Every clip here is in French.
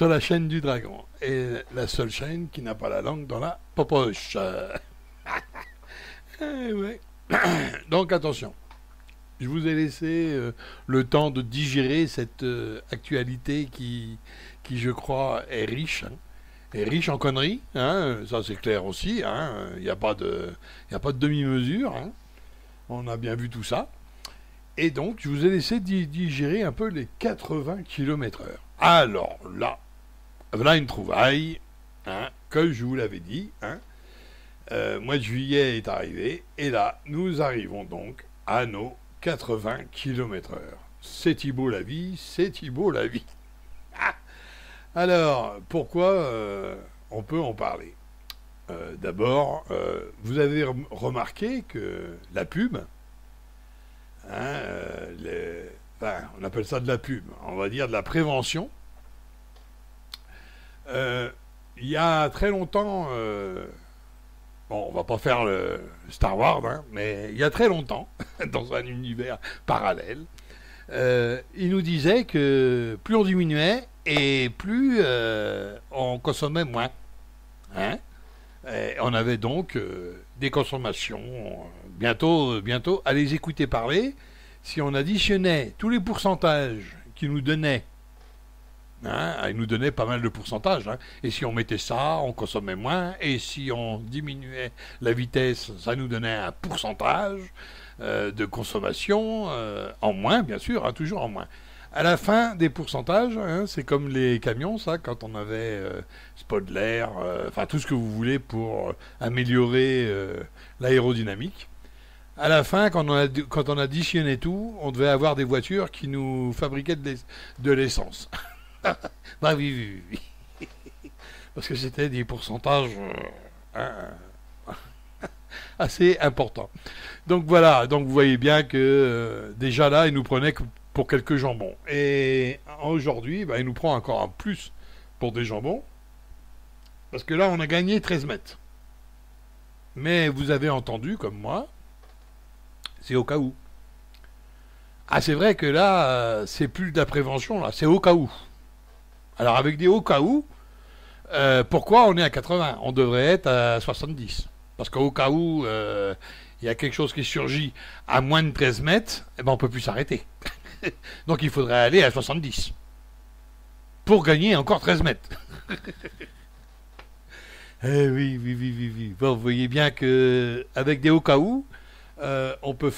sur la chaîne du dragon. Et la seule chaîne qui n'a pas la langue dans la popoche. Ouais. Donc attention. Je vous ai laissé le temps de digérer cette actualité qui, je crois, est riche. Hein. Est riche en conneries. Hein. Ça, c'est clair aussi. Hein. Il n'y a pas de demi-mesure. Hein. On a bien vu tout ça. Et donc, je vous ai laissé digérer un peu les 80 km/h. Alors là, voilà une trouvaille, hein, que je vous l'avais dit. Hein. Mois de juillet est arrivé, et là, nous arrivons donc à nos 80 km/h. C'est Thibault la vie, c'est Thibault la vie. Ah. Alors, pourquoi on peut en parler? D'abord, vous avez remarqué que la pub, hein, enfin, on appelle ça de la pub, on va dire de la prévention. Il y a très longtemps, bon, on va pas faire le Star Wars, hein, mais il y a très longtemps, dans un univers parallèle, il nous disait que plus on diminuait et plus on consommait moins. Hein. Et on avait donc des consommations bientôt à les écouter parler. Si on additionnait tous les pourcentages qu'ils nous donnaient, hein, ils nous donnaient pas mal de pourcentages, hein, et si on mettait ça, on consommait moins, et si on diminuait la vitesse, ça nous donnait un pourcentage de consommation en moins, bien sûr, hein, toujours en moins. À la fin des pourcentages, hein, c'est comme les camions, ça, quand on avait spoiler, enfin tout ce que vous voulez pour améliorer l'aérodynamique. À la fin, quand on additionnait tout, on devait avoir des voitures qui nous fabriquaient de l'essence. Bah oui, oui, oui. Parce que c'était des pourcentages assez importants. Donc voilà, donc vous voyez bien que déjà là, il nous prenait pour quelques jambons. Et aujourd'hui, bah, il nous prend encore un plus pour des jambons. Parce que là, on a gagné 13 mètres. Mais vous avez entendu, comme moi, c'est au cas où. Ah, c'est vrai que là, c'est plus de la prévention, là, c'est au cas où. Alors, avec des au cas où, pourquoi on est à 80? On devrait être à 70. Parce qu'au cas où il y a quelque chose qui surgit à moins de 13 mètres, eh ben, on ne peut plus s'arrêter. Donc, il faudrait aller à 70. Pour gagner encore 13 mètres. Eh oui, oui, oui, oui, oui. Bon, vous voyez bien que avec des au cas où, on peut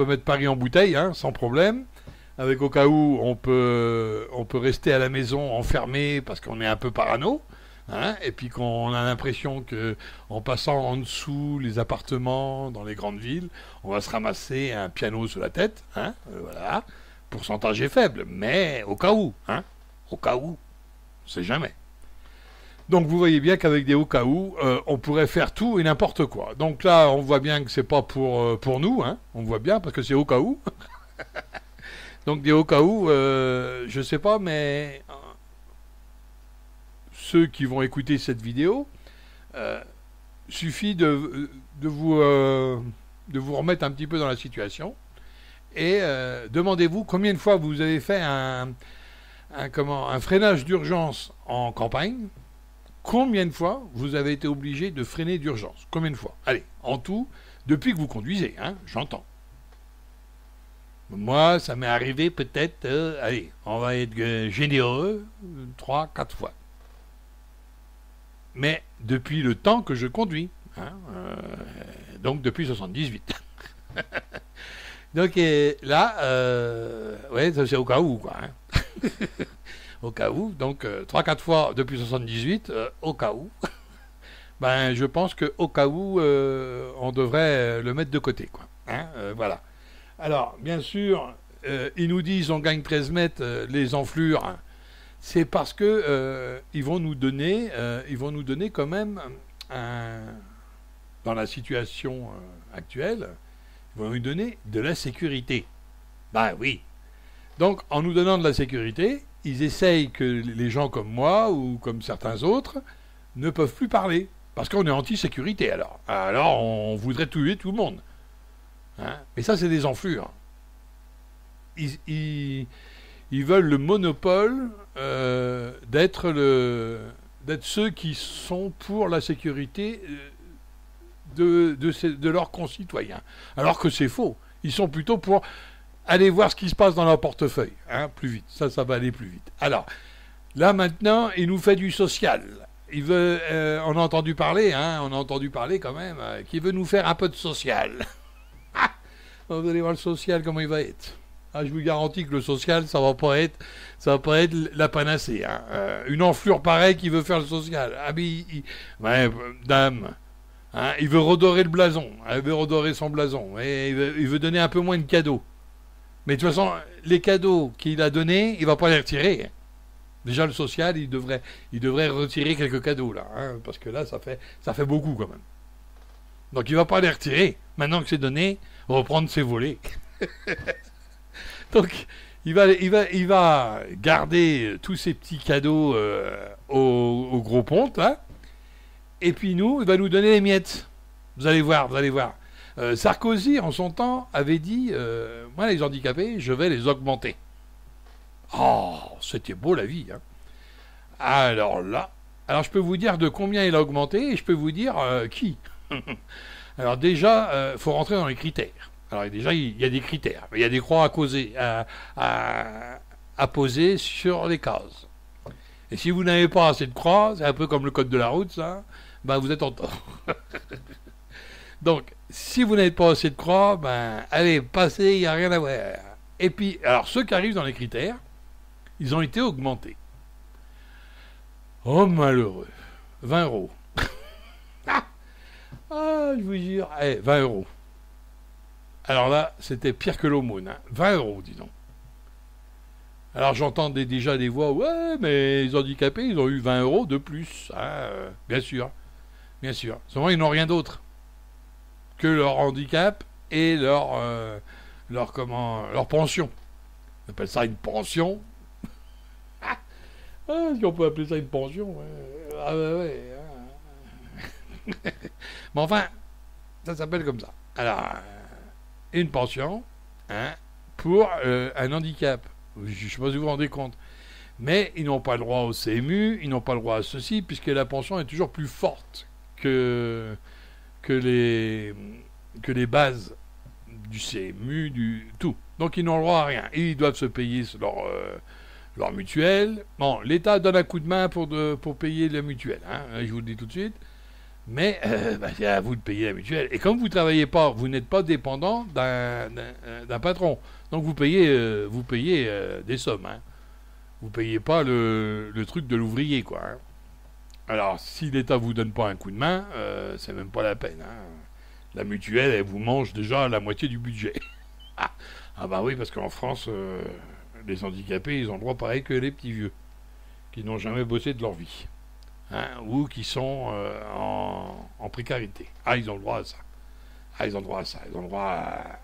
mettre Paris en bouteille, hein, sans problème. Avec au cas où, on peut rester à la maison enfermé parce qu'on est un peu parano, hein, et puis qu'on a l'impression que en passant en dessous les appartements dans les grandes villes, on va se ramasser un piano sur la tête, hein, voilà. Pourcentage est faible, mais au cas où, hein, au cas où, on sait jamais. Donc vous voyez bien qu'avec des au cas où, on pourrait faire tout et n'importe quoi. Donc là, on voit bien que c'est pas pour nous, hein, on voit bien parce que c'est au cas où. Donc des au cas où, je sais pas, mais ceux qui vont écouter cette vidéo, suffit de vous remettre un petit peu dans la situation et demandez-vous combien de fois vous avez fait un freinage d'urgence en campagne. Combien de fois vous avez été obligé de freiner d'urgence? Combien de fois? Allez, en tout, depuis que vous conduisez, hein, j'entends. Moi, ça m'est arrivé peut-être, allez, on va être généreux, 3, 4 fois. Mais depuis le temps que je conduis, hein, donc depuis 78. Donc là, ouais, c'est au cas où, quoi. Hein. Au cas où, donc 3-4 fois depuis 78, au cas où, ben je pense qu'au cas où, on devrait le mettre de côté, quoi. Hein, voilà. Alors, bien sûr, ils nous disent on gagne 13 mètres, les enflures, hein, c'est parce que ils vont nous donner quand même dans la situation actuelle, ils vont nous donner de la sécurité. Ben oui. Donc, en nous donnant de la sécurité, ils essayent que les gens comme moi ou comme certains autres ne peuvent plus parler. Parce qu'on est anti-sécurité alors. Alors, on voudrait tuer tout le monde. Hein? Mais ça, c'est des enflures. Ils Ils veulent le monopole d'être ceux qui sont pour la sécurité de leurs concitoyens. Alors que c'est faux. Ils sont plutôt pour aller voir ce qui se passe dans leur portefeuille. Hein, plus vite. Ça va aller plus vite. Alors, là maintenant, il nous fait du social. On a entendu parler, quand même, qu'il veut nous faire un peu de social. Vous allez voir le social, comment il va être. Ah, je vous garantis que le social, ça va pas être la panacée. Hein. Une enflure pareille qui veut faire le social. Ah, mais dame, hein, il veut redorer le blason. Il veut redorer son blason. Et il veut donner un peu moins de cadeaux. Mais de toute façon, les cadeaux qu'il a donnés, il va pas les retirer. Déjà, le social, il devrait retirer quelques cadeaux, là. Hein, parce que là, ça fait beaucoup, quand même. Donc, il va pas les retirer. Maintenant que c'est donné, reprendre ses volets. Donc, il va garder tous ces petits cadeaux au gros ponte, là. Et puis nous, il va nous donner les miettes. Vous allez voir. Sarkozy, en son temps, avait dit moi, les handicapés, je vais les augmenter. Oh, c'était beau la vie. Hein. Alors je peux vous dire de combien il a augmenté et je peux vous dire qui. Alors déjà, faut rentrer dans les critères. Alors déjà, il y a des critères. Il y a des croix à poser sur les cases. Et si vous n'avez pas assez de croix, c'est un peu comme le code de la route, ça, ben vous êtes en tort. Donc, si vous n'avez pas assez de croix, ben allez, passez, il n'y a rien à voir. Et puis, alors ceux qui arrivent dans les critères, ils ont été augmentés. Oh malheureux. 20 euros. Ah, je vous jure. 20 euros. Alors là, c'était pire que l'aumône. Hein. 20 euros, disons. Alors j'entends déjà des voix, ouais, mais les handicapés, ils ont eu 20 euros de plus. Hein, bien sûr. Bien sûr. Souvent, ils n'ont rien d'autre que leur handicap et leur pension. On appelle ça une pension. Est-ce qu'on peut appeler ça une pension? Ah ouais. Mais enfin, ça s'appelle comme ça. Alors, une pension, hein, pour un handicap. Je ne sais pas si vous vous rendez compte. Mais ils n'ont pas le droit au CMU, ils n'ont pas le droit à ceci, puisque la pension est toujours plus forte que les bases du CMU, du tout. Donc ils n'ont le droit à rien. Ils doivent se payer leur mutuelle. Bon, l'État donne un coup de main pour payer la mutuelle, hein, je vous le dis tout de suite. Mais c'est à vous de payer la mutuelle. Et comme vous ne travaillez pas, vous n'êtes pas dépendant d'un patron. Donc vous payez des sommes. Hein. Vous ne payez pas le truc de l'ouvrier, quoi. Hein. Alors, si l'État vous donne pas un coup de main, c'est même pas la peine. Hein. La mutuelle, elle vous mange déjà la moitié du budget. Ah bah oui, parce qu'en France, les handicapés, ils ont le droit pareil que les petits vieux, qui n'ont jamais bossé de leur vie. Hein, ou qui sont en précarité. Ah, ils ont le droit à ça. Ils ont le droit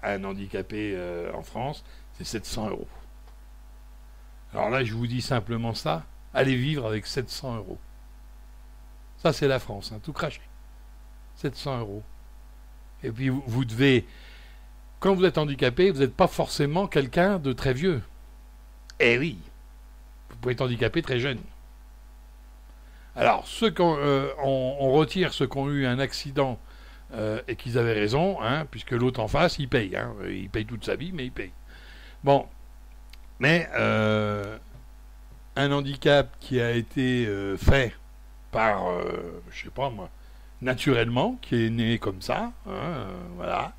à un handicapé en France, c'est 700 euros. Alors là, je vous dis simplement ça, allez vivre avec 700 euros. Ça, c'est la France, hein, tout craché. 700 euros. Et puis, vous devez... Quand vous êtes handicapé, vous n'êtes pas forcément quelqu'un de très vieux. Eh oui. Vous pouvez être handicapé très jeune. Alors, on retire ceux qui ont eu un accident et qu'ils avaient raison, hein, puisque l'autre en face, il paye. Hein, il paye toute sa vie, mais il paye. Bon. Mais un handicap qui a été fait par, je sais pas moi, naturellement, qui est né comme ça, hein, voilà,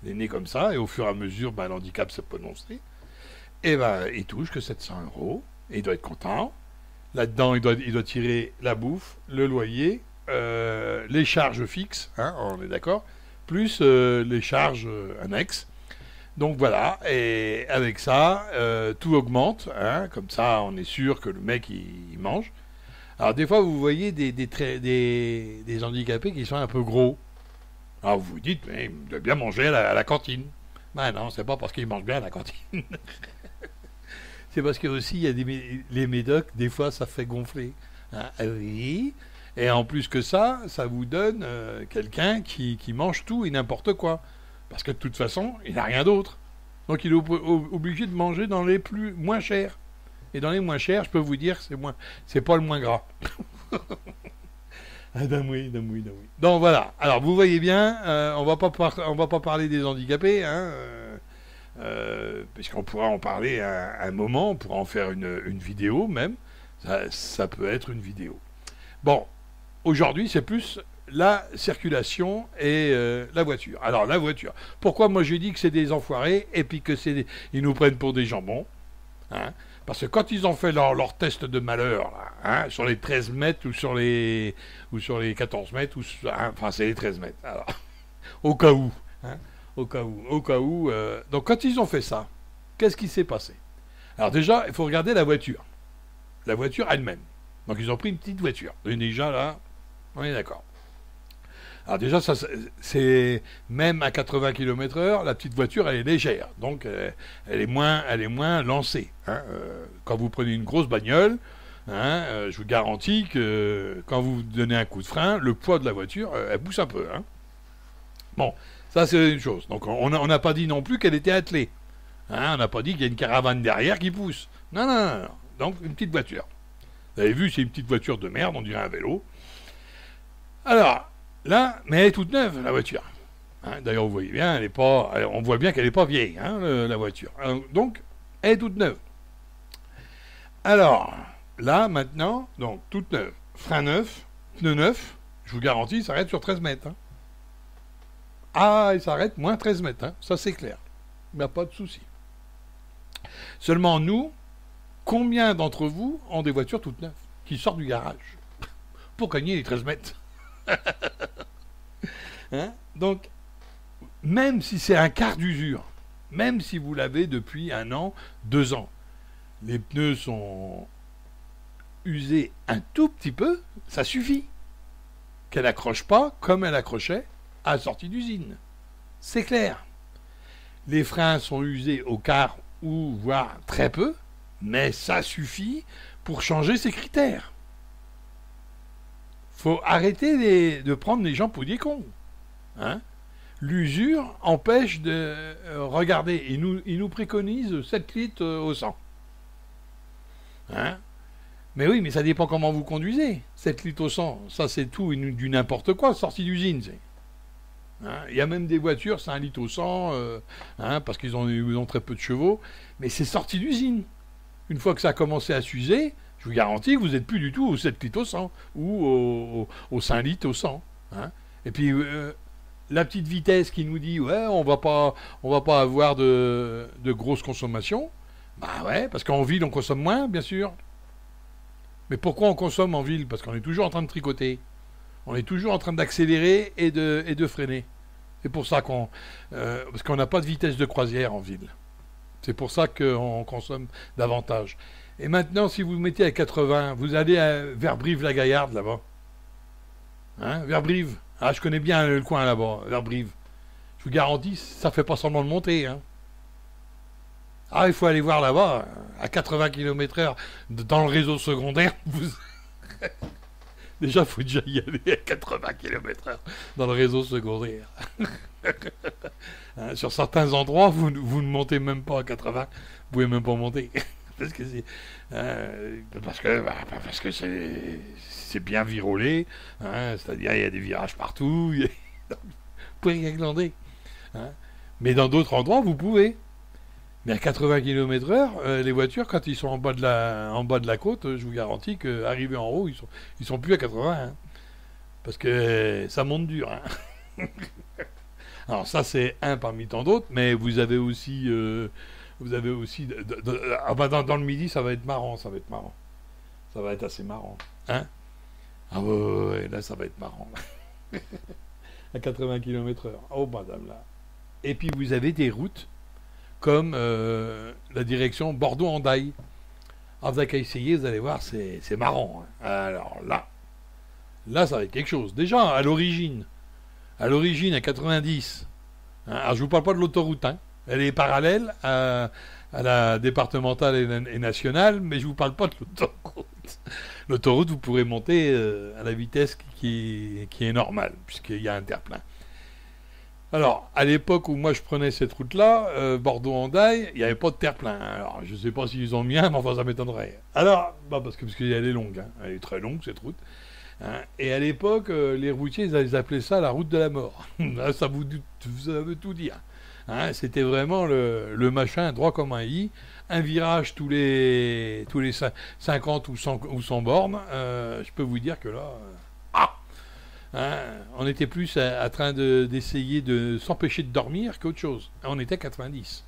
il est né comme ça, et au fur et à mesure, l'handicap s'est prononcé, et il touche que 700 euros, et il doit être content. Là-dedans, il doit tirer la bouffe, le loyer, les charges fixes, hein, on est d'accord, plus les charges annexes. Donc voilà, et avec ça, tout augmente, hein, comme ça on est sûr que le mec il mange. Alors des fois vous voyez des handicapés qui sont un peu gros. Alors vous vous dites, mais il doit bien manger à la cantine. Ben non, c'est pas parce qu'il mange bien à la cantine. C'est parce que aussi il y a les médocs, des fois ça fait gonfler. Hein, oui. Et en plus que ça vous donne quelqu'un qui mange tout et n'importe quoi. Parce que de toute façon, il n'a rien d'autre. Donc il est obligé de manger dans les moins chers. Et dans les moins chers, je peux vous dire, c'est pas le moins gras. Ah, d'un oui. Donc voilà. Alors vous voyez bien, on va pas parler des handicapés, hein, puisqu'on pourra en parler à un moment, on pourra en faire une vidéo même. Ça peut être une vidéo. Bon, aujourd'hui c'est plus la circulation et la voiture. Alors la voiture. Pourquoi moi je dis que c'est des enfoirés et puis que ils nous prennent pour des jambons, hein? Parce que quand ils ont fait leur test de malheur, là, hein, sur les 13 mètres ou sur les 14 mètres, enfin c'est les 13 mètres, alors, au cas où. Hein, au cas où. Donc quand ils ont fait ça, qu'est-ce qui s'est passé? Alors déjà, il faut regarder la voiture. La voiture elle-même. Donc ils ont pris une petite voiture. Et déjà là, on est d'accord. Alors déjà, ça, c'est même à 80 km/h, la petite voiture, elle est légère, donc elle est moins lancée. Hein. Quand vous prenez une grosse bagnole, hein, je vous garantis que quand vous donnez un coup de frein, le poids de la voiture, elle pousse un peu. Hein. Bon, ça c'est une chose. Donc on n'a pas dit non plus qu'elle était attelée. Hein, on n'a pas dit qu'il y a une caravane derrière qui pousse. Non. Donc une petite voiture. Vous avez vu, c'est une petite voiture de merde, on dirait un vélo. Alors, là, mais elle est toute neuve, la voiture. Hein, d'ailleurs, vous voyez bien, on voit bien qu'elle n'est pas vieille, hein, la voiture. Alors, donc, elle est toute neuve. Alors, là, maintenant, donc, toute neuve. Frein neuf, pneu neuf, je vous garantis, il s'arrête sur 13 mètres. Hein. Ah, il s'arrête moins 13 mètres, hein, ça c'est clair. Il n'y a pas de souci. Seulement, nous, combien d'entre vous ont des voitures toutes neuves qui sortent du garage pour gagner les 13 mètres? Hein? Donc, même si c'est un quart d'usure, même si vous l'avez depuis 1 an, 2 ans, les pneus sont usés un tout petit peu, ça suffit. Qu'elle accroche pas comme elle accrochait à la sortie d'usine. C'est clair. Les freins sont usés au quart ou voire très peu, mais ça suffit pour changer ses critères. Faut arrêter de prendre les gens pour des cons. Hein? L'usure empêche de... regardez, il nous préconise 7 litres au 100. Hein? Mais oui, mais ça dépend comment vous conduisez. 7 litres au 100, ça c'est tout du n'importe quoi, sortie d'usine. Hein? Il y a même des voitures, c'est 1 litre au 100, hein, parce qu'ils ont très peu de chevaux, mais c'est sorti d'usine. Une fois que ça a commencé à s'user, je vous garantis que vous n'êtes plus du tout au 7 litres au 100 ou au 5 litres au 100. Hein. Et puis, la petite vitesse qui nous dit, ouais, on va pas avoir de grosses consommations. Bah ouais, parce qu'en ville, on consomme moins, bien sûr. Mais pourquoi on consomme en ville? Parce qu'on est toujours en train de tricoter. On est toujours en train d'accélérer et de freiner. C'est pour ça parce qu'on n'a pas de vitesse de croisière en ville. C'est pour ça qu'on consomme davantage. Et maintenant, si vous vous mettez à 80, vous allez vers Brive-la-Gaillarde, là-bas. Hein, vers Brive. Ah, je connais bien le coin, là-bas, vers Brive. Je vous garantis, ça fait pas semblant de monter. Hein. Ah, il faut aller voir là-bas, à 80 km/h, dans le réseau secondaire. Déjà, il faut déjà y aller à 80 km/h dans le réseau secondaire. Hein, sur certains endroits, vous ne montez même pas à 80, vous pouvez même pas monter. Parce que c'est bien virolé, hein, c'est-à-dire il y a des virages partout, vous pouvez rien glander. Hein. Mais dans d'autres endroits, vous pouvez. Mais à 80 km/h, les voitures, quand ils sont en bas de la côte, je vous garantis qu'arrivés en haut, ils sont plus à 80. Hein, parce que ça monte dur. Hein. Alors ça, c'est un parmi tant d'autres, mais vous avez aussi... dans le midi, ça va être marrant. Ça va être assez marrant. Hein? Ah ouais, là, ça va être marrant. À 80 km/h. Oh, madame, là. Et puis, vous avez des routes comme la direction Bordeaux-Hendaye. Alors, vous n'avez qu'à essayer, vous allez voir, c'est marrant. Hein. Alors, là, ça va être quelque chose. Déjà, à l'origine, à 90. Hein, alors, je ne vous parle pas de l'autoroute, hein. Elle est parallèle à la départementale et nationale, mais je ne vous parle pas de l'autoroute. L'autoroute, vous pourrez monter à la vitesse qui est normale, puisqu'il y a un terre-plein. Alors, à l'époque où moi je prenais cette route-là, Bordeaux-Hendaye, il n'y avait pas de terre-plein. Alors, je ne sais pas s'ils ont mis un, mais enfin, ça m'étonnerait. Alors, bah, parce qu'elle est longue, hein. Elle est très longue, cette route. Hein. Et à l'époque, les routiers, ils appelaient ça la route de la mort. Ça veut tout dire. Hein. C'était vraiment le machin droit comme un i. Un virage tous les 50 ou 100 bornes. Je peux vous dire que là... Hein, on était plus à train d'essayer de s'empêcher de dormir qu'autre chose. On était à 90.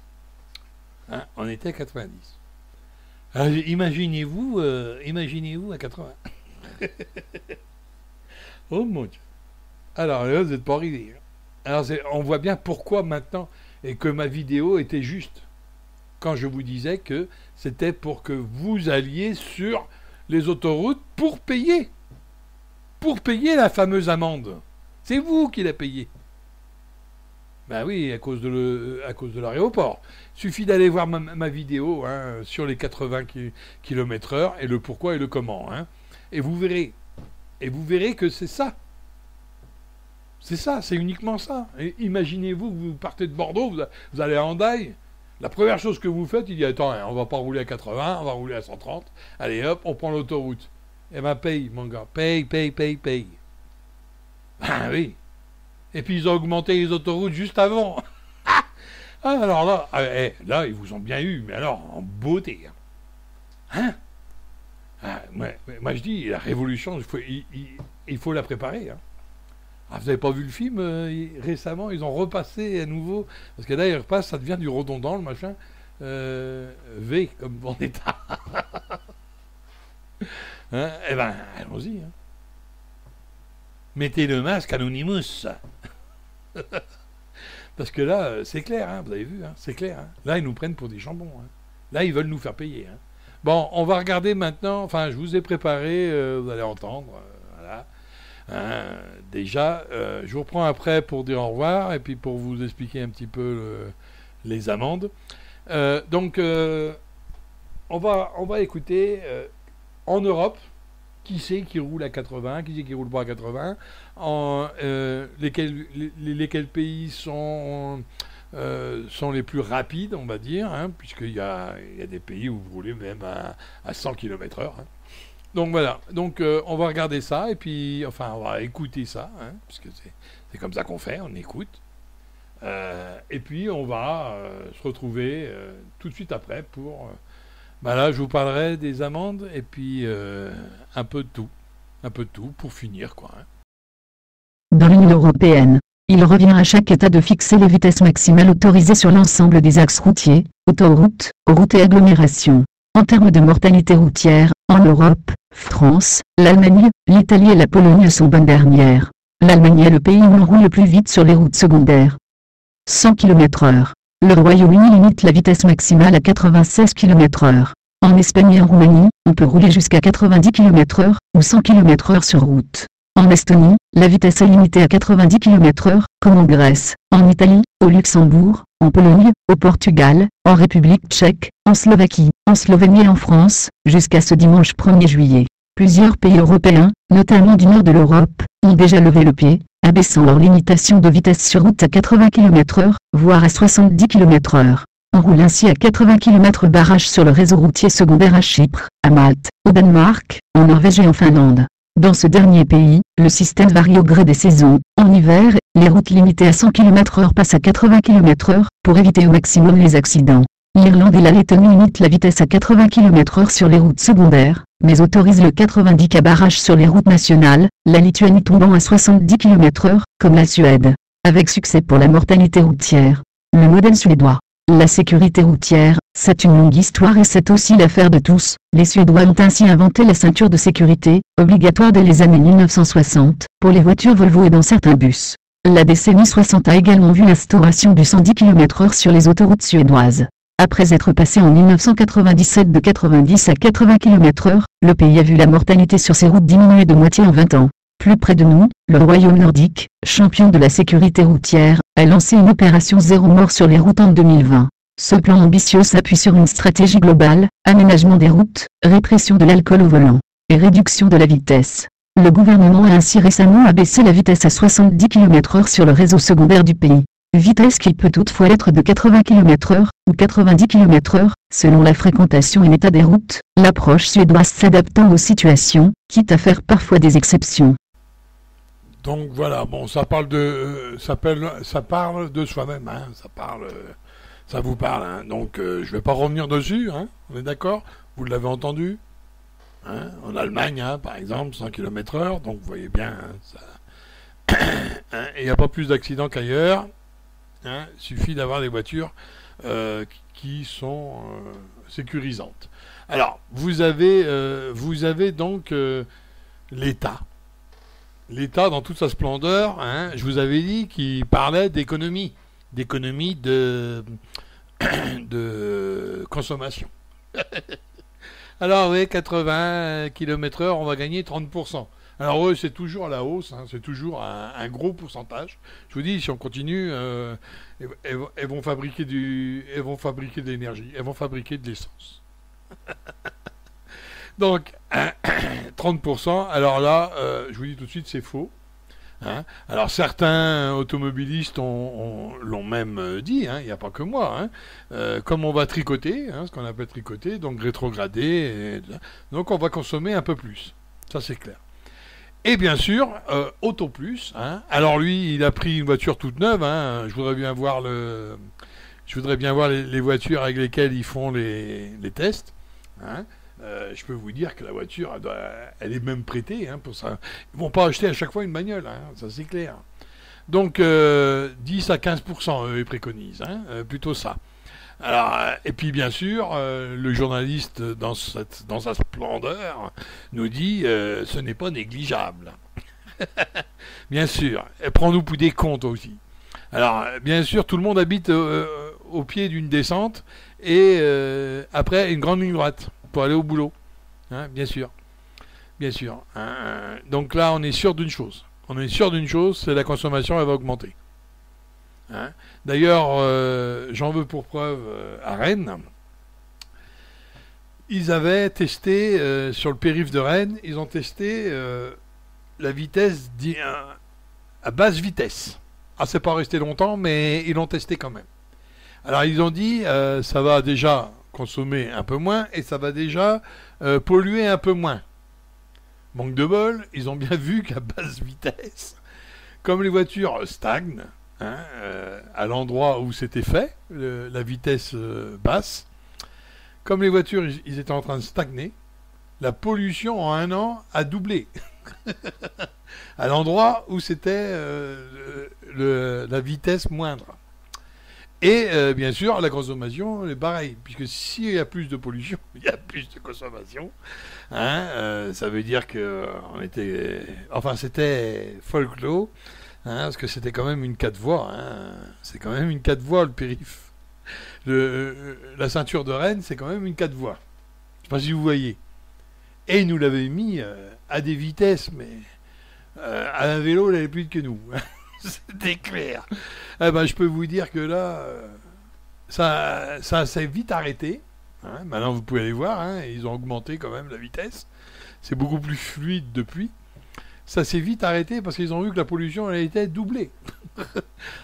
Hein, on était à 90. Alors, imaginez-vous à 80. Oh mon Dieu. Alors là, vous n'êtes pas arrivé. Alors on voit bien pourquoi maintenant, et que ma vidéo était juste. Quand je vous disais que c'était pour que vous alliez sur les autoroutes pour payer. Pour payer la fameuse amende. C'est vous qui la payez. Ben oui, à cause de l'aéroport. Suffit d'aller voir ma vidéo hein, sur les 80 km/h et le pourquoi et le comment. Hein. Et vous verrez. Et vous verrez que c'est ça. C'est ça, c'est uniquement ça. Et imaginez-vous que vous partez de Bordeaux, vous allez à Hendaye. La première chose que vous faites, il dit attends, on va pas rouler à 80, on va rouler à 130. Allez hop, on prend l'autoroute. Eh ben paye, mon gars. Paye. Ben oui. Et puis ils ont augmenté les autoroutes juste avant. Ah, alors là, là, ils vous ont bien eu, mais alors, en beauté. Hein moi, je dis, la révolution, il faut la préparer. Hein. Ah, vous n'avez pas vu le film récemment? Ils ont repassé à nouveau. Parce que là, ils repassent, ça devient du redondant, le machin. V, comme Vendetta. Hein, eh ben, allons-y. Hein. Mettez le masque Anonymous. Parce que là, c'est clair, hein, vous avez vu, hein, c'est clair. Hein. Là, ils nous prennent pour des jambons. Hein. Là, ils veulent nous faire payer. Hein. Bon, on va regarder maintenant. Enfin, je vous ai préparé, vous allez entendre. Voilà. Hein, déjà, je vous reprends après pour dire au revoir et puis pour vous expliquer un petit peu les amendes. Donc, on va écouter... en Europe, qui c'est qui roule à 80, qui c'est qui roule pas à 80, lesquels pays sont les plus rapides, on va dire, hein, puisqu'il y a des pays où vous roulez même à 100 km/h. Hein. Donc voilà, donc on va regarder ça, et puis, enfin, on va écouter ça, hein, puisque c'est comme ça qu'on fait, on écoute. Et puis on va se retrouver tout de suite après pour... Ben là, je vous parlerai des amendes et puis un peu de tout pour finir, quoi. Hein. Dans l'Union européenne, il revient à chaque État de fixer les vitesses maximales autorisées sur l'ensemble des axes routiers, autoroutes, routes et agglomérations. En termes de mortalité routière, en Europe, France, l'Allemagne, l'Italie et la Pologne sont bonnes dernières. L'Allemagne est le pays où on roule le plus vite sur les routes secondaires. 100 km/h. Le Royaume-Uni limite la vitesse maximale à 96 km/h. En Espagne et en Roumanie, on peut rouler jusqu'à 90 km/h ou 100 km/h sur route. En Estonie, la vitesse est limitée à 90 km/h, comme en Grèce, en Italie, au Luxembourg, en Pologne, au Portugal, en République tchèque, en Slovaquie, en Slovénie et en France, jusqu'à ce dimanche 1er juillet. Plusieurs pays européens, notamment du nord de l'Europe, ont déjà levé le pied, abaissant leur limitation de vitesse sur route à 80 km/h, voire à 70 km/h. On roule ainsi à 80 km barrage sur le réseau routier secondaire à Chypre, à Malte, au Danemark, en Norvège et en Finlande. Dans ce dernier pays, le système varie au gré des saisons. En hiver, les routes limitées à 100 km/h passent à 80 km/h, pour éviter au maximum les accidents. L'Irlande et la Lettonie limitent la vitesse à 80 km/h sur les routes secondaires, mais autorisent le 90 km barrage sur les routes nationales, la Lituanie tombant à 70 km/h, comme la Suède. Avec succès pour la mortalité routière. Le modèle suédois. La sécurité routière, c'est une longue histoire et c'est aussi l'affaire de tous. Les Suédois ont ainsi inventé la ceinture de sécurité, obligatoire dès les années 1960, pour les voitures Volvo et dans certains bus. La décennie 60 a également vu l'instauration du 110 km/h sur les autoroutes suédoises. Après être passé en 1997 de 90 à 80 km/h, le pays a vu la mortalité sur ses routes diminuer de moitié en 20 ans. Plus près de nous, le Royaume nordique, champion de la sécurité routière, a lancé une opération zéro mort sur les routes en 2020. Ce plan ambitieux s'appuie sur une stratégie globale, aménagement des routes, répression de l'alcool au volant, et réduction de la vitesse. Le gouvernement a ainsi récemment abaissé la vitesse à 70 km/h sur le réseau secondaire du pays. vitesse qui peut toutefois être de 80 km/h ou 90 km/h, selon la fréquentation et l'état des routes, l'approche suédoise s'adaptant aux situations, quitte à faire parfois des exceptions. Donc voilà, bon, ça parle de soi-même, hein, ça vous parle, hein, donc je vais pas revenir dessus, hein, on est d'accord, vous l'avez entendu, hein, en Allemagne, hein, par exemple, 100 km/h, donc vous voyez bien, hein, il n'y a pas plus d'accidents qu'ailleurs, hein, il suffit d'avoir des voitures qui sont sécurisantes. Alors, vous avez donc l'État. L'État dans toute sa splendeur, hein, je vous avais dit qu'il parlait d'économie de consommation. Alors oui, 80 km/h, on va gagner 30%. Alors eux, c'est toujours à la hausse, hein, c'est toujours un gros pourcentage. Je vous dis, si on continue, elles vont fabriquer de l'énergie, elles vont fabriquer de l'essence. Donc, 30%, alors là, je vous dis tout de suite, c'est faux. Hein. Alors, certains automobilistes l'ont même dit, hein, il n'y a pas que moi. Hein. Comme on va tricoter, hein, ce qu'on appelle tricoter, donc rétrograder, donc on va consommer un peu plus. Ça, c'est clair. Et bien sûr, Auto Plus. Hein. Alors lui, il a pris une voiture toute neuve. Hein. Je voudrais bien voir les voitures avec lesquelles ils font les tests. Hein. Je peux vous dire que la voiture, elle est même prêtée hein, pour ça. Ils vont pas acheter à chaque fois une bagnole, hein, ça c'est clair. Donc 10 à 15%, eux, ils préconisent, hein, plutôt ça. Alors, et puis bien sûr, le journaliste, dans sa splendeur, nous dit ce n'est pas négligeable. Bien sûr, prends-nous pour des comptes aussi. Alors, bien sûr, tout le monde habite au pied d'une descente et après une grande ligne droite pour aller au boulot. Hein, bien sûr. Bien sûr. Donc là, on est sûr d'une chose. On est sûr d'une chose, c'est la consommation, elle va augmenter. Hein. D'ailleurs, j'en veux pour preuve à Rennes. Ils avaient testé, sur le périph' de Rennes, ils ont testé la vitesse à basse vitesse. Ah, c'est pas resté longtemps, mais ils l'ont testé quand même. Alors, ils ont dit, ça va déjà consommer un peu moins et ça va déjà polluer un peu moins. Manque de bol, ils ont bien vu qu'à basse vitesse, comme les voitures stagnent, hein, à l'endroit où c'était fait, la vitesse basse, comme les voitures ils étaient en train de stagner, la pollution en un an a doublé. À l'endroit où c'était la vitesse moindre. Et bien sûr, la consommation est pareil, puisque s'il y a plus de pollution, il y a plus de consommation. Hein, ça veut dire que c'était folklore, hein, parce que c'était quand même une 4 voies. Hein, c'est quand même une 4 voies le périph'. La ceinture de Rennes, c'est quand même une 4 voies. Je sais pas si vous voyez. Et ils nous l'avaient mis à des vitesses, mais à un vélo, il allait plus vite que nous. C'était clair. Eh ben, je peux vous dire que là, ça s'est vite arrêté. Hein. Maintenant, vous pouvez aller voir. Hein, ils ont augmenté quand même la vitesse. C'est beaucoup plus fluide depuis. Ça s'est vite arrêté parce qu'ils ont vu que la pollution elle était doublée.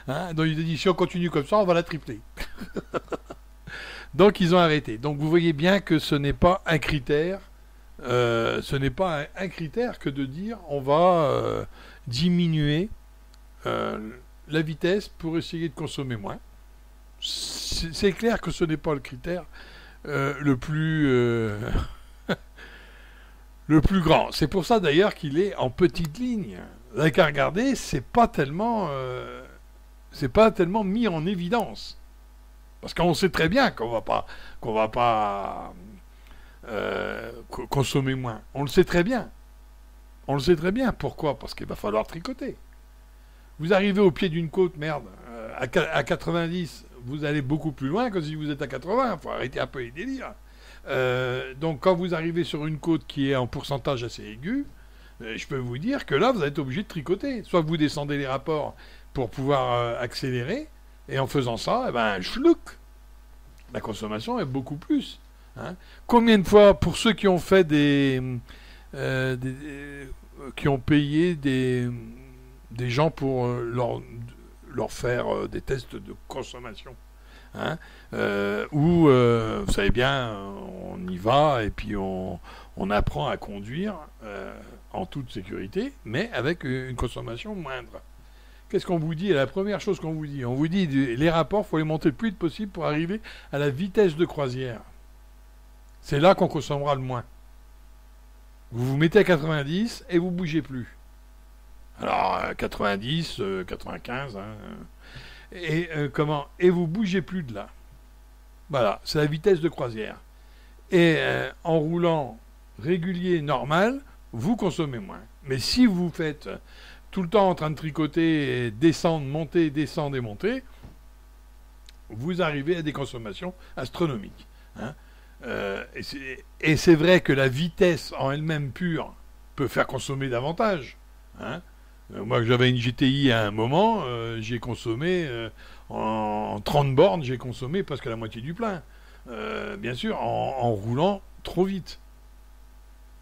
Hein, donc ils ont dit si on continue comme ça, on va la tripler. Donc ils ont arrêté. Donc vous voyez bien que ce n'est pas un critère. Ce n'est pas un critère que de dire on va diminuer la vitesse pour essayer de consommer moins. C'est clair que ce n'est pas le critère le plus le plus grand. C'est pour ça d'ailleurs qu'il est en petite ligne. Vous n'avez qu'à regarder, c'est pas tellement mis en évidence. Parce qu'on sait très bien qu'on va pas consommer moins. On le sait très bien. On le sait très bien. Pourquoi? Parce qu'il va falloir tricoter. Vous arrivez au pied d'une côte, merde, à 90, vous allez beaucoup plus loin que si vous êtes à 80. Il faut arrêter un peu les délires. Donc quand vous arrivez sur une côte qui est en pourcentage assez aigu, je peux vous dire que là, vous êtes obligé de tricoter. Soit vous descendez les rapports pour pouvoir accélérer, et en faisant ça, eh ben, chlouk, la consommation est beaucoup plus. Hein. Combien de fois, pour ceux qui ont fait qui ont payé des gens pour leur faire des tests de consommation. Hein, où, vous savez bien, on y va et puis on apprend à conduire en toute sécurité, mais avec une consommation moindre. Qu'est-ce qu'on vous dit? La première chose qu'on vous dit, on vous dit les rapports, il faut les monter le plus vite possible pour arriver à la vitesse de croisière. C'est là qu'on consommera le moins. Vous vous mettez à 90 et vous ne bougez plus. Alors, 90, 95, hein, et vous bougez plus de là. Voilà, c'est la vitesse de croisière. Et en roulant régulier, normal, vous consommez moins. Mais si vous faites tout le temps en train de tricoter, et descendre, monter, descendre et monter, vous arrivez à des consommations astronomiques. Hein. Et c'est vrai que la vitesse en elle-même pure peut faire consommer davantage. Hein. Moi, j'avais une GTI à un moment, j'ai consommé, en 30 bornes, j'ai consommé presque la moitié du plein. Bien sûr, en roulant trop vite.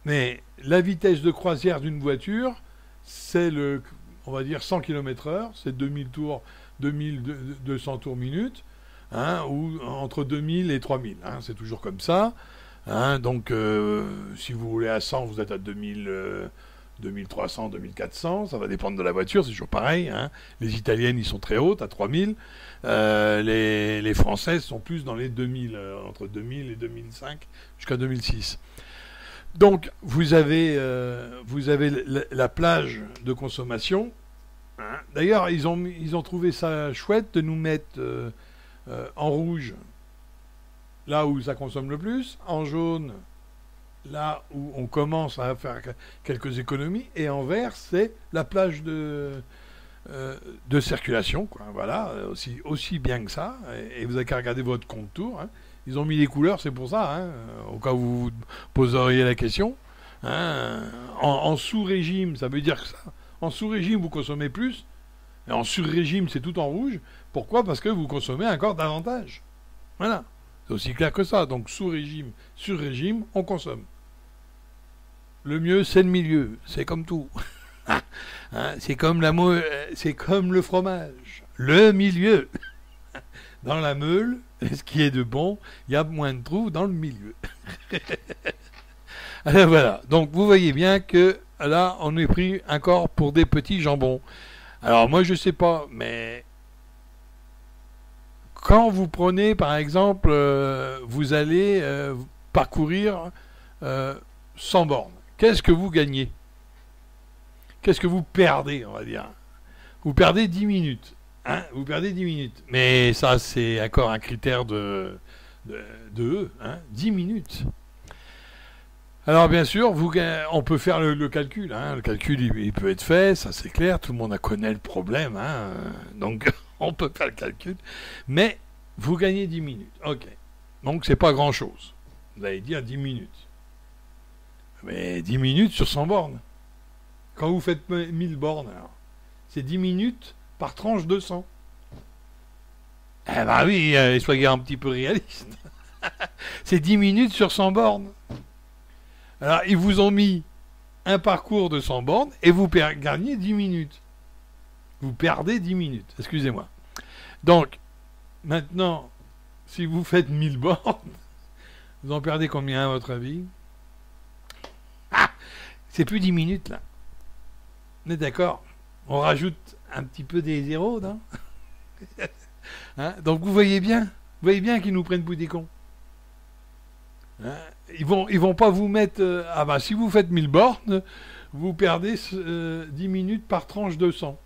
Mais la vitesse de croisière d'une voiture, c'est on va dire 100 km/h, c'est 2000 tours, 2200 tours minute, hein, ou entre 2000 et 3000, hein, c'est toujours comme ça. Hein, donc, si vous roulez à 100, vous êtes à 2300, 2400, ça va dépendre de la voiture, c'est toujours pareil. Hein. Les italiennes, ils sont très hautes, à 3000. Les françaises sont plus dans les 2000, entre 2000 et 2005, jusqu'à 2006. Donc, vous avez la plage de consommation. Hein. D'ailleurs, ils ont trouvé ça chouette de nous mettre en rouge, là où ça consomme le plus, en jaune, là où on commence à faire quelques économies, et en vert, c'est la plage de circulation, quoi. Voilà, aussi bien que ça. Et vous n'avez qu'à regarder votre contour. Hein. Ils ont mis les couleurs, c'est pour ça, hein, au cas où vous vous poseriez la question. Hein. En sous-régime, ça veut dire que ça. En sous-régime, vous consommez plus. Et en sur-régime, c'est tout en rouge. Pourquoi? Parce que vous consommez encore davantage. Voilà. C'est aussi clair que ça. Donc, sous-régime, sur-régime, on consomme. Le mieux, c'est le milieu. C'est comme tout. Hein, c'est comme le fromage. Le milieu. Dans la meule, ce qui est de bon, il y a moins de trous dans le milieu. Alors voilà. Donc, vous voyez bien que là, on est pris encore pour des petits jambons. Alors, moi, je sais pas, mais quand vous prenez, par exemple, vous allez parcourir 100 bornes, qu'est-ce que vous gagnez? Qu'est-ce que vous perdez, on va dire? Vous perdez 10 minutes. Hein, vous perdez 10 minutes. Mais ça, c'est encore un critère de hein, 10 minutes. Alors, bien sûr, on peut faire le calcul. Hein. Le calcul, il peut être fait, ça c'est clair. Tout le monde connaît le problème. Hein. Donc, on peut faire le calcul. Mais, vous gagnez 10 minutes. OK. Donc, c'est pas grand-chose. Vous allez dire 10 minutes. Mais 10 minutes sur 100 bornes. Quand vous faites 1000 bornes, alors, c'est 10 minutes par tranche de 100. Eh ben oui, soyez un petit peu réaliste. C'est 10 minutes sur 100 bornes. Alors, ils vous ont mis un parcours de 100 bornes et vous gagnez 10 minutes. Vous perdez 10 minutes, excusez-moi. Donc, maintenant, si vous faites 1000 bornes, vous en perdez combien à votre avis? Ah, c'est plus 10 minutes, là. On est d'accord? On rajoute un petit peu des zéros, non? Hein? Donc vous voyez bien qu'ils nous prennent pour des cons. Hein? Ils vont pas vous mettre... ah bah si vous faites 1000 bornes, vous perdez 10 minutes par tranche de 100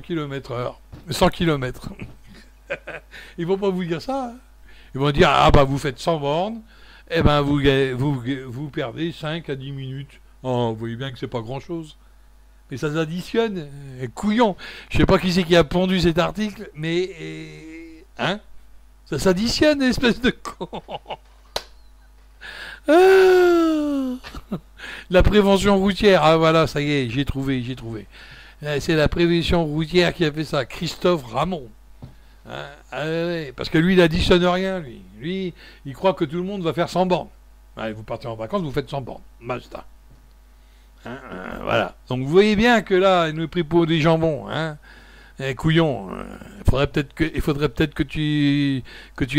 km/h. 100 km. Ils vont pas vous dire ça. Hein? Ils vont dire, ah bah vous faites 100 bornes, et ben vous perdez 5 à 10 minutes. Oh, vous voyez bien que c'est pas grand-chose. Mais ça s'additionne, couillon. Je sais pas qui c'est qui a pondu cet article, mais hein, ça s'additionne, espèce de con. Ah, la prévention routière, ah voilà, ça y est, j'ai trouvé. C'est la prévention routière qui a fait ça, Christophe Ramon. Hein, ah ouais, parce que lui, il additionne rien, lui, il croit que tout le monde va faire 100 bornes. Allez, vous partez en vacances, vous faites 100 bornes, basta. Hein, voilà. Donc vous voyez bien que là, il nous est pris pour des jambons. Hein. couillon, il faudrait peut-être que tu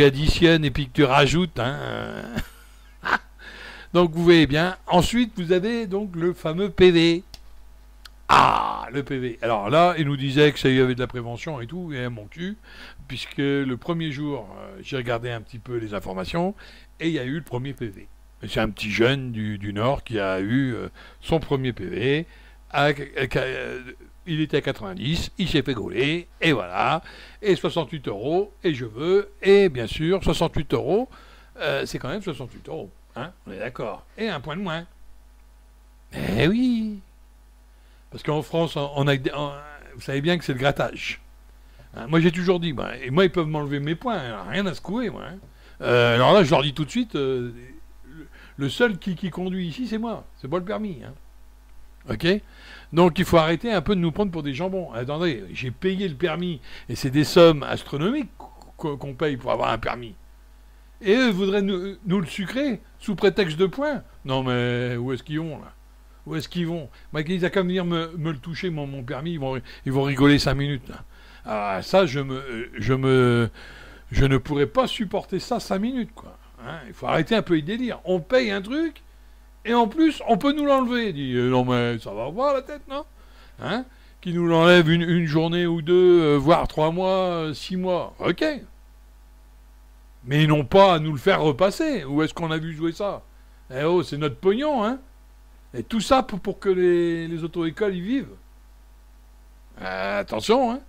additionnes et puis que tu rajoutes. Hein. Donc vous voyez bien. Ensuite, vous avez donc le fameux PV. Ah, le PV. Alors là, il nous disait que ça y avait de la prévention et tout, et mon cul, puisque le premier jour, j'ai regardé un petit peu les informations, et il y a eu le premier PV. C'est un petit jeune du Nord qui a eu son premier PV. Il était à 90, il s'est fait gauler, et voilà. Et 68 euros, et je veux, et bien sûr, 68 euros, c'est quand même 68 euros. Hein, on est d'accord. Et un point de moins. Eh oui. Parce qu'en France, vous savez bien que c'est le grattage. Hein, moi, j'ai toujours dit, et moi, ils peuvent m'enlever mes points, hein, rien à secouer, moi. Hein. Alors là, je leur dis tout de suite, le seul qui conduit ici, c'est moi. C'est pas le permis. Hein. Ok. Donc, il faut arrêter un peu de nous prendre pour des jambons. Attendez, j'ai payé le permis, et c'est des sommes astronomiques qu'on paye pour avoir un permis. Et eux voudraient nous le sucrer sous prétexte de points. Non mais où est-ce qu'ils vont là? Où est-ce qu'ils vont? Ils n'ont qu'à venir me le toucher mon permis, ils vont rigoler 5 minutes. Là. Alors ça je ne pourrais pas supporter ça 5 minutes quoi. Hein, il faut arrêter un peu les délires. On paye un truc et en plus on peut nous l'enlever. Dit non mais ça va voir la tête non? Hein? Qui nous l'enlève une journée ou deux, voire 3 mois, 6 mois. Ok. Mais ils n'ont pas à nous le faire repasser. Où est-ce qu'on a vu jouer ça? Eh oh, c'est notre pognon, hein. Et tout ça pour que les auto-écoles y vivent. Attention, hein.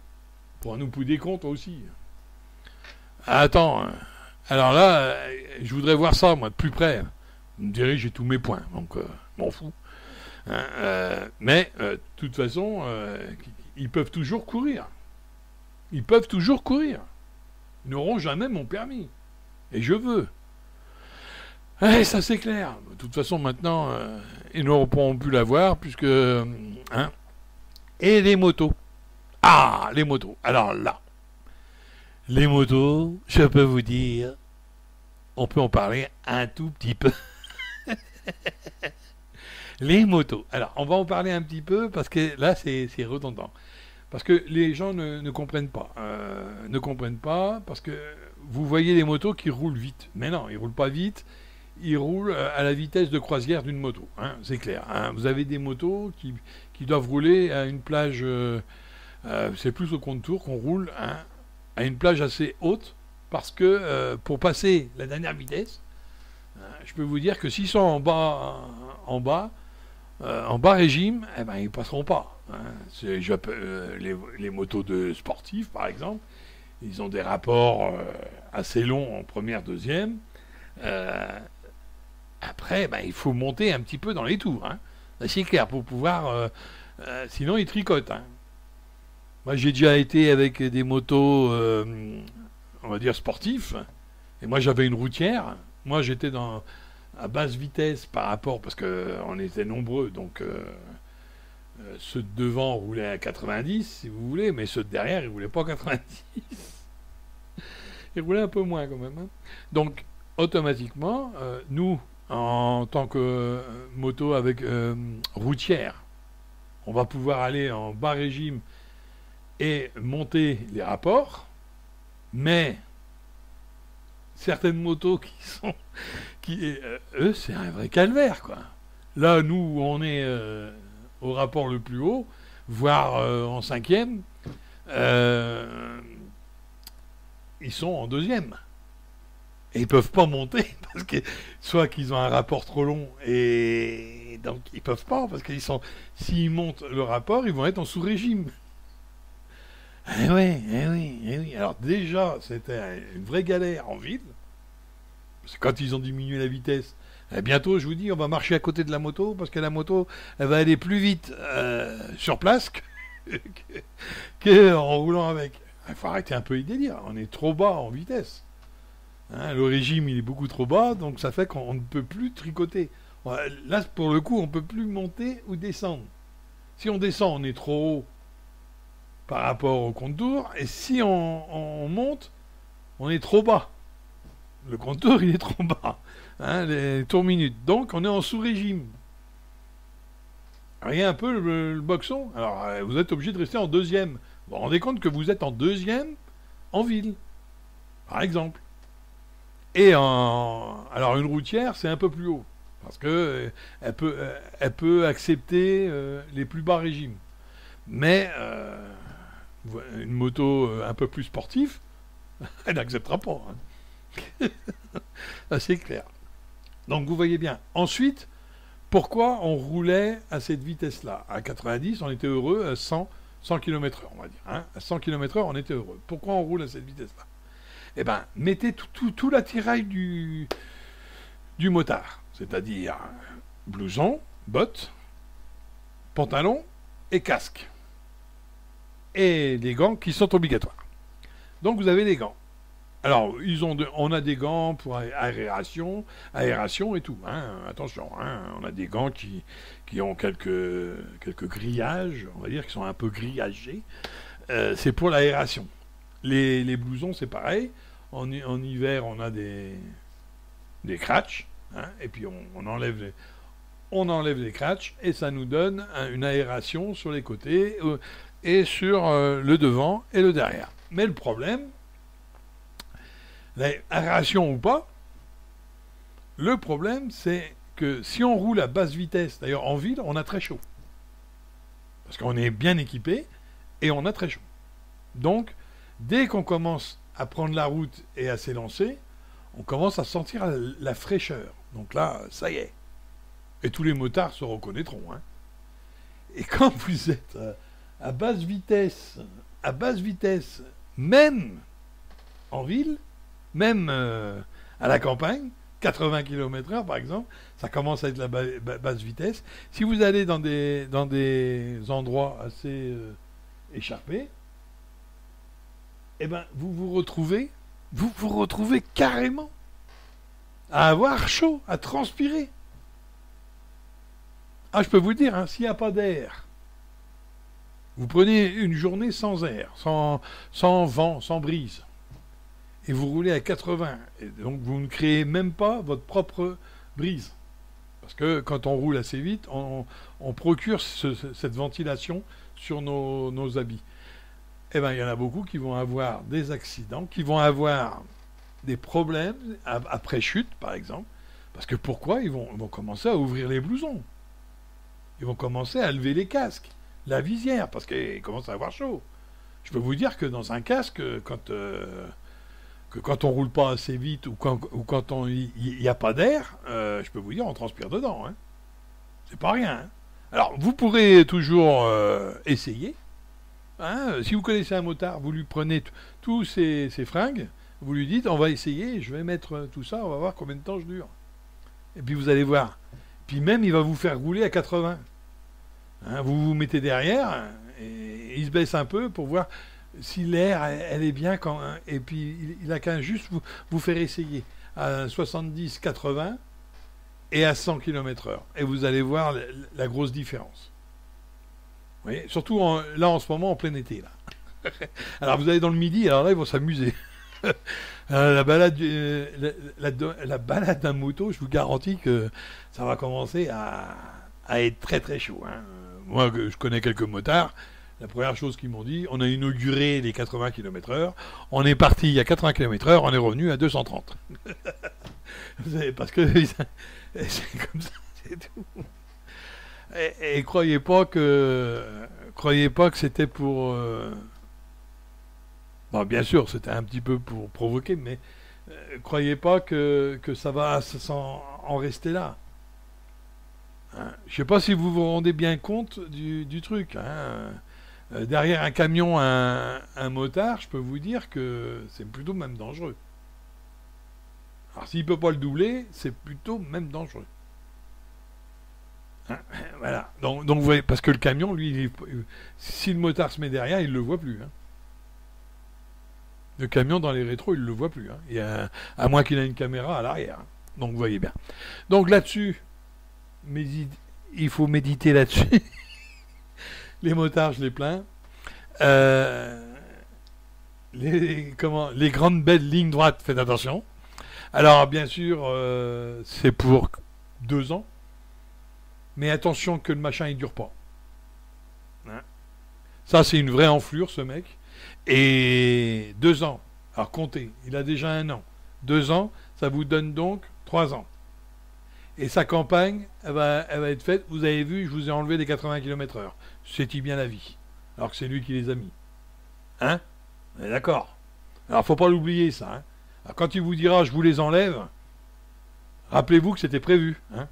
Pour nous pouder compte aussi. Attends. Hein. Alors là, je voudrais voir ça, moi, de plus près. Vous me direz, j'ai tous mes points, donc m'en fous. Hein, mais, de toute façon, ils peuvent toujours courir. Ils peuvent toujours courir. Ils n'auront jamais mon permis. Et je veux. Ça c'est clair. De toute façon, maintenant, ils n'auront plus l'avoir, puisque... hein. Et les motos. Ah, les motos. Alors là, les motos, je peux vous dire, on peut en parler un tout petit peu. Les motos. Alors, on va en parler un petit peu, parce que là, c'est redondant. Parce que les gens ne comprennent pas. Ne comprennent pas, parce que vous voyez les motos qui roulent vite. Mais non, ils ne roulent pas vite. Ils roulent à la vitesse de croisière d'une moto. Hein, c'est clair. Hein. Vous avez des motos qui doivent rouler à une plage... c'est plus au compte-tour qu'on roule hein, à une plage assez haute. Parce que pour passer la dernière vitesse, je peux vous dire que s'ils sont en bas régime, eh ben, ils ne passeront pas. Hein. Les motos de sportifs, par exemple, ils ont des rapports assez longs en première, deuxième. Après, ben, il faut monter un petit peu dans les tours. Hein. C'est clair, pour pouvoir... sinon, ils tricotent. Hein. Moi, j'ai déjà été avec des motos, on va dire, sportifs. Et moi, j'avais une routière. Moi, j'étais à basse vitesse par rapport... Parce qu'on était nombreux, donc... ceux de devant roulaient à 90, si vous voulez, mais ceux de derrière, ils ne roulaient pas à 90. Ils roulaient un peu moins, quand même. Hein. Donc, automatiquement, nous, en tant que moto avec routière, on va pouvoir aller en bas régime et monter les rapports, mais certaines motos eux, c'est un vrai calvaire, quoi. Là, nous, on est au rapport le plus haut, voire en 5e, ils sont en 2e. Et ils peuvent pas monter, parce que soit qu'ils ont un rapport trop long, et donc ils peuvent pas, parce qu'ils sont... S'ils montent le rapport, ils vont être en sous-régime. Eh oui, eh oui, eh oui. Alors déjà, c'était une vraie galère en ville, parce que quand ils ont diminué la vitesse, bientôt, je vous dis, on va marcher à côté de la moto, parce que la moto, elle va aller plus vite sur place que en roulant avec. Il faut arrêter un peu les délires, on est trop bas en vitesse. Hein, le régime, il est beaucoup trop bas, donc ça fait qu'on ne peut plus tricoter. Là, pour le coup, on ne peut plus monter ou descendre. Si on descend, on est trop haut par rapport au contour, et si on monte, on est trop bas. Le contour, il est trop bas. Hein, les tours minutes. Donc, on est en sous-régime. Voyez un peu le boxon. Alors, vous êtes obligé de rester en 2e. Vous vous rendez compte que vous êtes en deuxième en ville, par exemple. Alors une routière, c'est un peu plus haut, parce que elle peut accepter les plus bas régimes. Mais une moto un peu plus sportive, elle n'acceptera pas. Hein. Ça, c'est clair. Donc vous voyez bien. Ensuite, pourquoi on roulait à cette vitesse-là? À 90, on était heureux. À 100 km/h, on va dire. Hein. À 100 km/h, on était heureux. Pourquoi on roule à cette vitesse-là? Eh bien, mettez tout l'attirail du motard. C'est-à-dire blouson, bottes, pantalon et casque. Et les gants qui sont obligatoires. Donc vous avez les gants. Alors, on a des gants pour aération et tout. Hein. Attention, hein. On a des gants qui ont quelques grillages, on va dire, qui sont un peu grillagés. C'est pour l'aération. Les blousons, c'est pareil. En hiver, on a des crotches, hein, et puis on enlève les crotches, et ça nous donne une aération sur les côtés et sur le devant et le derrière. Mais le problème, l'aération ou pas, le problème c'est que si on roule à basse vitesse, d'ailleurs en ville, on a très chaud. Parce qu'on est bien équipé et on a très chaud. Donc, dès qu'on commence à prendre la route et à s'élancer, on commence à sentir la fraîcheur. Donc là, ça y est. Et tous les motards se reconnaîtront. Hein. Et quand vous êtes à basse vitesse, même en ville, même à la campagne, 80 km/h par exemple, ça commence à être la basse vitesse. Si vous allez dans des endroits assez écharpés, eh ben vous vous retrouvez carrément à avoir chaud, à transpirer. Ah, je peux vous dire, hein, s'il n'y a pas d'air, vous prenez une journée sans air, sans vent, sans brise, et vous roulez à 80, et donc vous ne créez même pas votre propre brise. Parce que quand on roule assez vite, on procure cette ventilation sur nos habits. Eh bien, il y en a beaucoup qui vont avoir des accidents, qui vont avoir des problèmes après chute, par exemple. Parce que pourquoi ils vont commencer à ouvrir les blousons. Ils vont commencer à lever les casques, la visière, parce qu'ils commencent à avoir chaud. Je peux vous dire que dans un casque, quand on roule pas assez vite ou quand il n'y a pas d'air, je peux vous dire, on transpire dedans. Hein. C'est pas rien. Hein. Alors, vous pourrez toujours essayer. Hein, si vous connaissez un motard, vous lui prenez tous ses fringues, vous lui dites, on va essayer, je vais mettre tout ça, on va voir combien de temps je dure. Et puis vous allez voir. Puis même, il va vous faire rouler à 80. Hein, vous vous mettez derrière, et il se baisse un peu pour voir si l'air, elle est bien quand... Hein, et puis, il a qu'à juste vous faire essayer à 70, 80 et à 100 km/h. Et vous allez voir la grosse différence. Vous voyez, surtout là en ce moment en plein été là. Alors vous allez dans le midi, alors là ils vont s'amuser. La balade d'un moto, je vous garantis que ça va commencer à être très très chaud. Hein. Moi je connais quelques motards. La première chose qu'ils m'ont dit, on a inauguré les 80 km/h, on est parti à 80 km/h, on est revenu à 230. Parce que c'est comme ça, c'est tout. Et croyez pas que c'était pour... Bon, bien sûr, c'était un petit peu pour provoquer, mais croyez pas que ça va en rester là. Hein, je sais pas si vous vous rendez bien compte du truc. Hein. Derrière un camion, un motard, je peux vous dire que c'est plutôt même dangereux. Alors s'il peut pas le doubler, c'est plutôt même dangereux. Hein, voilà. Donc vous voyez, parce que le camion, lui, si le motard se met derrière, il le voit plus. Hein. Le camion dans les rétros, il le voit plus. Hein. À moins qu'il ait une caméra à l'arrière. Hein. Donc vous voyez bien. Donc là-dessus, il faut méditer là-dessus. Les motards, je les plains. Les grandes belles lignes droites, faites attention. Alors bien sûr, c'est pour 2 ans. Mais attention que le machin il dure pas. Hein. Ça, c'est une vraie enflure, ce mec. Et 2 ans. Alors, comptez. Il a déjà 1 an. 2 ans, ça vous donne donc 3 ans. Et sa campagne, elle va être faite. Vous avez vu, je vous ai enlevé les 80 km/h. C'est-il bien la vie? Alors que c'est lui qui les a mis. Hein? On est d'accord. Alors, faut pas l'oublier, ça. Hein? Alors, quand il vous dira, je vous les enlève, rappelez-vous que c'était prévu. Hein?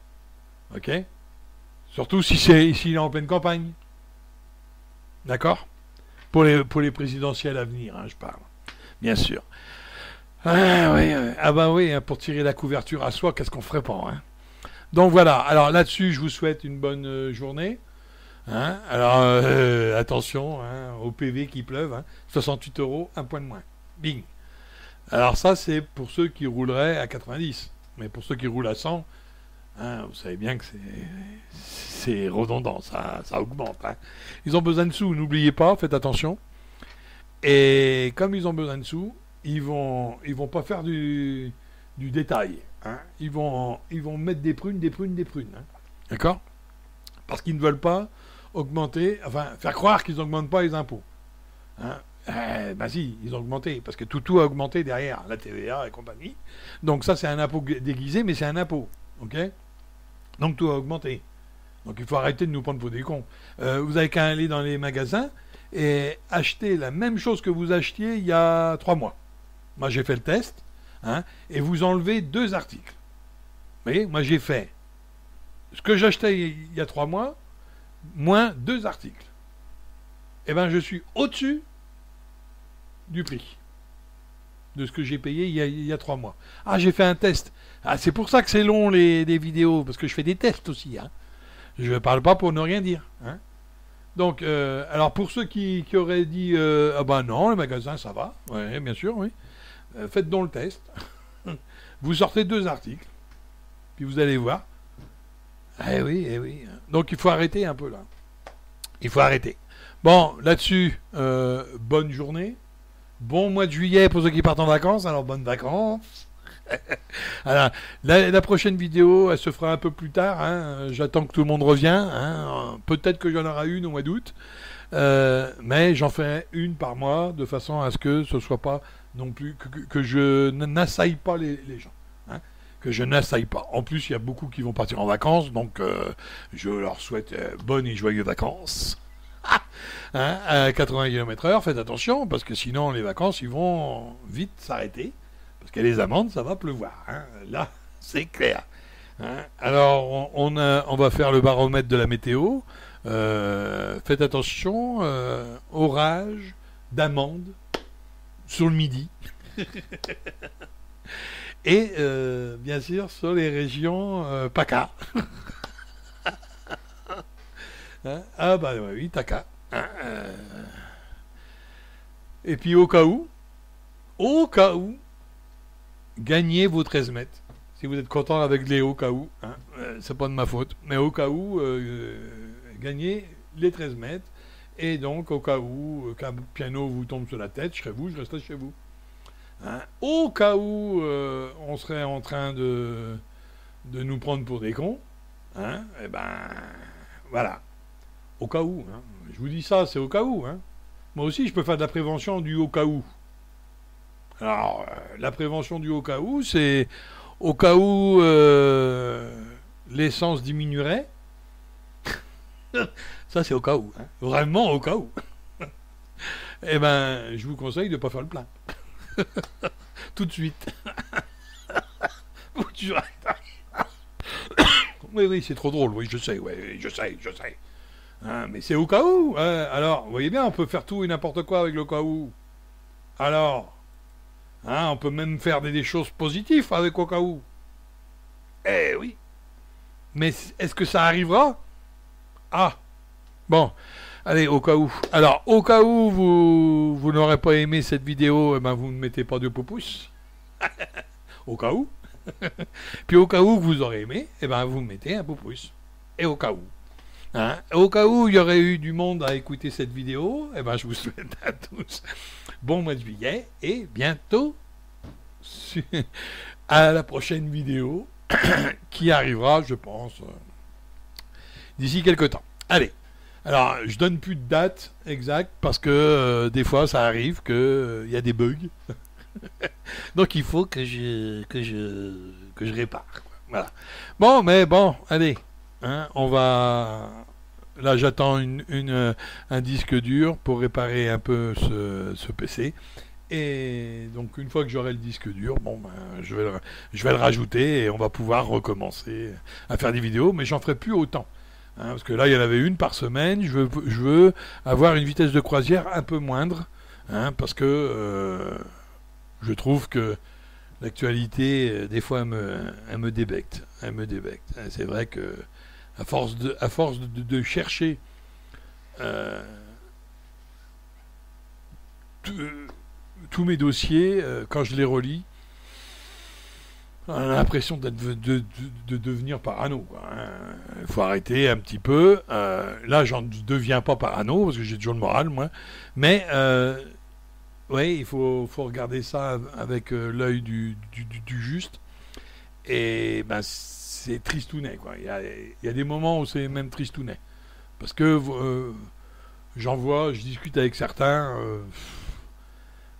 Ok? Surtout s'il est en pleine campagne. D'accord? Pour les présidentielles à venir, hein, je parle. Bien sûr. Ah, oui, ah bah oui, hein, pour tirer la couverture à soi, qu'est-ce qu'on ferait pas, hein? Donc voilà, alors là-dessus, je vous souhaite une bonne journée. Hein? Alors, attention, hein, au PV qui pleuve, hein, 68 €, 1 point de moins. Bing. Alors ça, c'est pour ceux qui rouleraient à 90. Mais pour ceux qui roulent à 100, hein, vous savez bien que c'est redondant, ça augmente. Hein. Ils ont besoin de sous, n'oubliez pas, faites attention. Et comme ils ont besoin de sous, ils vont pas faire du détail. Hein. Ils vont mettre des prunes. Hein. D'accord? Parce qu'ils ne veulent pas augmenter, enfin, faire croire qu'ils n'augmentent pas les impôts. Hein. Ben si, ils ont augmenté, parce que tout a augmenté derrière, la TVA et compagnie. Donc ça, c'est un impôt déguisé, mais c'est un impôt. Ok? Donc tout a augmenté. Donc il faut arrêter de nous prendre pour des cons. Vous avez qu'à aller dans les magasins et acheter la même chose que vous achetiez il y a 3 mois. Moi, j'ai fait le test, hein, et vous enlevez 2 articles. Vous voyez, moi, j'ai fait ce que j'achetais il y a 3 mois, moins 2 articles. Eh bien, je suis au-dessus du prix de ce que j'ai payé il y a 3 mois. Ah, j'ai fait un test. Ah, c'est pour ça que c'est long, les vidéos, parce que je fais des tests aussi. Hein. Je ne parle pas pour ne rien dire. Hein. Donc, alors pour ceux qui auraient dit ah ben non, le magasin ça va, oui, bien sûr, oui. Faites donc le test. Vous sortez 2 articles, puis vous allez voir. Eh oui, eh oui. Donc il faut arrêter un peu là. Il faut arrêter. Bon, là-dessus, bonne journée. Bon mois de juillet pour ceux qui partent en vacances, alors bonnes vacances. Alors, la prochaine vidéo, elle se fera un peu plus tard. Hein. J'attends que tout le monde revienne. Hein. Peut-être que j'en aurai une au mois d'août. Mais j'en ferai une par mois, de façon à ce que ce soit pas non plus que je n'assaille pas les gens. Hein. Que je n'assaille pas. En plus, il y a beaucoup qui vont partir en vacances, donc je leur souhaite bonnes et joyeuses vacances. Hein, à 80 km/h, faites attention, parce que sinon les vacances ils vont vite s'arrêter. Parce qu'il y a les amendes, ça va pleuvoir. Hein. Là, c'est clair. Hein. Alors, on va faire le baromètre de la météo. Faites attention, orage, d'amendes sur le midi. Et, bien sûr, sur les régions PACA. Hein. Ah bah oui, TACA. Hein. Et puis au cas où, gagnez vos 13 mètres. Si vous êtes content avec les au cas où, hein, c'est pas de ma faute, mais au cas où, gagnez les 13 mètres. Et donc, au cas où qu'un piano vous tombe sur la tête, je resterai chez vous. Hein. Au cas où on serait en train de nous prendre pour des cons, hein, et ben voilà. Au cas où. Hein. Je vous dis ça, c'est au cas où. Hein. Moi aussi, je peux faire de la prévention du au cas où. Alors, la prévention du au cas où, c'est au cas où l'essence diminuerait. Ça, c'est au cas où. Hein. Vraiment au cas où. Eh ben, je vous conseille de ne pas faire le plein. Tout de suite. Oui, c'est trop drôle. Oui, je sais. Hein, mais c'est au cas où. Hein. Alors, vous voyez bien, on peut faire tout et n'importe quoi avec le cas où. Alors... Hein, on peut même faire des choses positives avec au cas où. Eh oui. Mais est-ce que ça arrivera? Ah. Bon. Allez, au cas où. Alors, au cas où vous n'aurez pas aimé cette vidéo, eh ben, vous ne mettez pas de pouce. Au cas où. Puis au cas où vous aurez aimé, eh ben, vous mettez un pouce. Et au cas où. Hein? Au cas où il y aurait eu du monde à écouter cette vidéo, eh ben, je vous souhaite à tous bon mois de juillet et bientôt à la prochaine vidéo qui arrivera, je pense, d'ici quelques temps. Allez, Alors, je donne plus de date exacte parce que des fois ça arrive que y a des bugs. Donc il faut que je répare, quoi. Voilà. Bon, mais bon, allez, hein, on va. Là, j'attends un disque dur pour réparer un peu ce PC. Et donc une fois que j'aurai le disque dur, bon, ben, je vais le rajouter et on va pouvoir recommencer à faire des vidéos, mais j'en ferai plus autant. Hein, parce que là, il y en avait une par semaine. Je veux avoir une vitesse de croisière un peu moindre, hein, parce que je trouve que l'actualité, des fois, elle me débecte. Elle me débecte. C'est vrai que à force de chercher euh, tous mes dossiers, quand je les relis, on a l'impression de devenir parano, quoi, hein. Il faut arrêter un petit peu. Là, j'en deviens pas parano parce que j'ai toujours le moral, moi. Mais oui, il faut regarder ça avec l'œil du juste. Et ben, c'est tristounet, quoi. Il y a des moments où c'est même tristounet. Parce que je discute avec certains.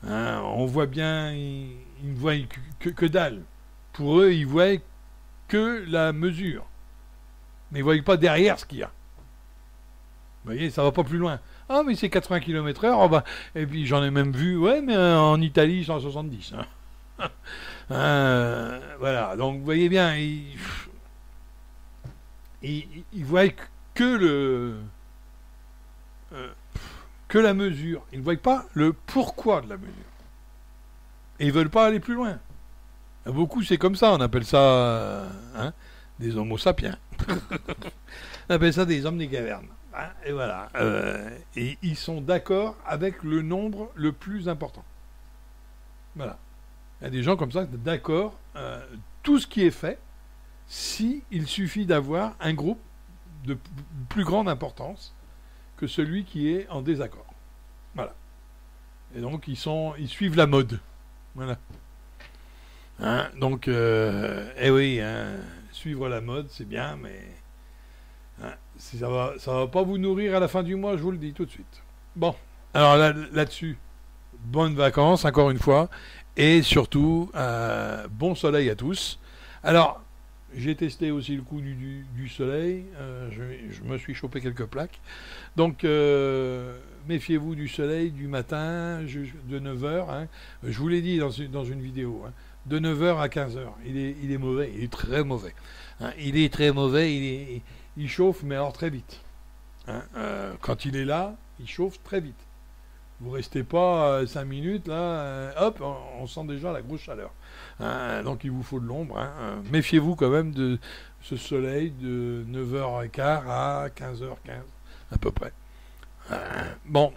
Hein, on voit bien, ils ne voient que dalle. Pour eux, ils voient que la mesure. Mais ils ne voient pas derrière ce qu'il y a. Vous voyez, ça va pas plus loin. Ah, mais c'est 80 km/h. Oh bah, et puis j'en ai même vu, ouais, mais en Italie, 170. Hein. Voilà, donc vous voyez bien, ils voient euh, que la mesure. Ils ne voient pas le pourquoi de la mesure. Et ils veulent pas aller plus loin. Beaucoup, c'est comme ça, on appelle ça hein, des homo sapiens. On appelle ça des hommes des cavernes. Hein, et voilà. Et ils sont d'accord avec le nombre le plus important. Voilà. Il y a des gens comme ça, d'accord, tout ce qui est fait, si il suffit d'avoir un groupe de plus grande importance que celui qui est en désaccord. Voilà. Et donc, ils suivent la mode. Voilà. Hein, donc, eh oui, hein, suivre la mode, c'est bien, mais hein, ça va pas vous nourrir à la fin du mois, je vous le dis tout de suite. Bon, alors là-dessus, bonnes vacances, encore une fois, et surtout, bon soleil à tous. Alors, j'ai testé aussi le coup du soleil, je me suis chopé quelques plaques. Donc, méfiez-vous du soleil du matin, de 9h. Hein. Je vous l'ai dit dans une vidéo. Hein. De 9h à 15h. Il est mauvais, il est très mauvais. Hein. Il est très mauvais, il chauffe, mais alors très vite. Hein. Quand il est là, il chauffe très vite. Vous restez pas 5 minutes, là, hop, on sent déjà la grosse chaleur. Hein. Donc il vous faut de l'ombre. Hein. Méfiez-vous quand même de ce soleil de 9h15 à 15h15, à peu près. Bon,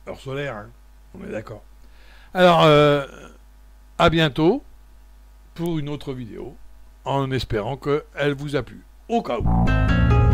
heure solaire, hein. On est d'accord. Alors, à bientôt pour une autre vidéo, en espérant qu'elle vous a plu. Au cas où.